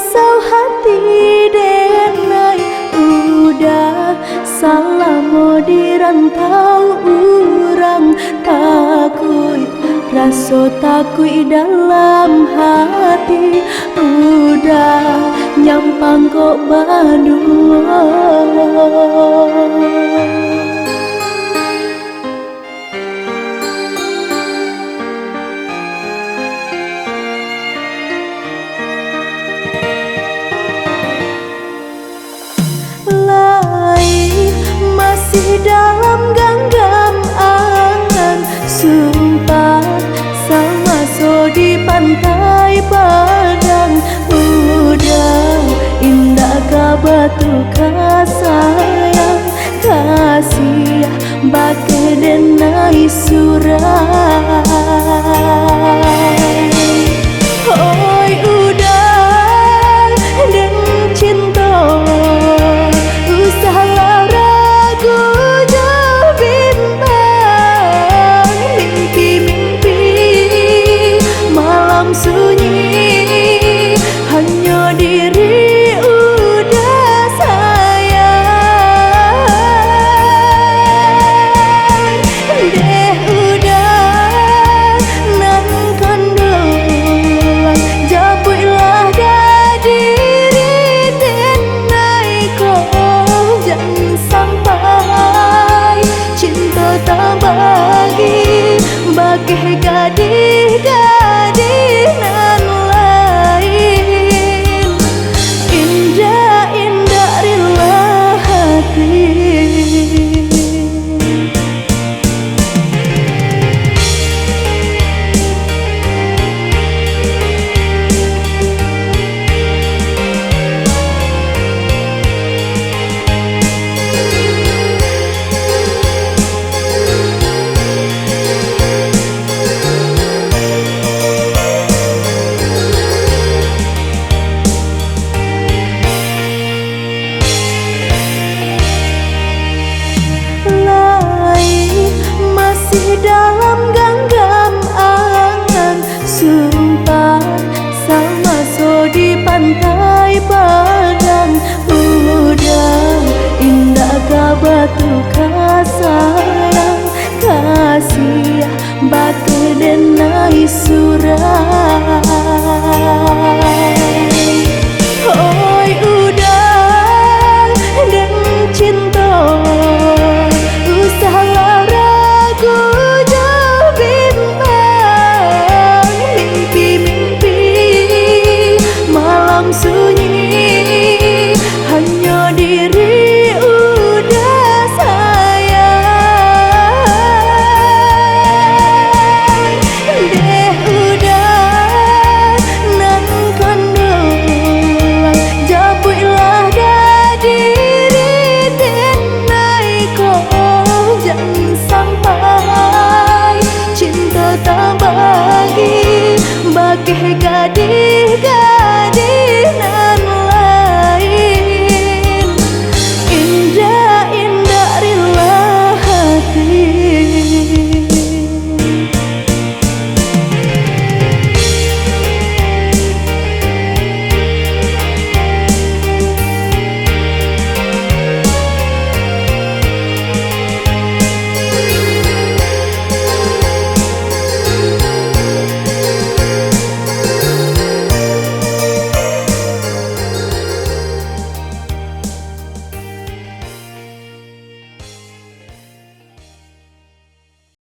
risau hati denai udah salah mau dirantau urang takut rasa takut dalam hati udah nyampang kok badua. Masih dalam genggam angan sumpah sama so di pantai Padang udah indah ka batu ka sayang kasih bagai denai surai. Oi udah dan cinta usahalah ragu jauh bimbang mimpi-mimpi malam sunyi hanya diri udah sayang deh udah nan kandung jabuilah dah diri denai kok jangan sampai cinta tak bagi gadis-gadis nan lain indah-indah rela hati. Masih dalam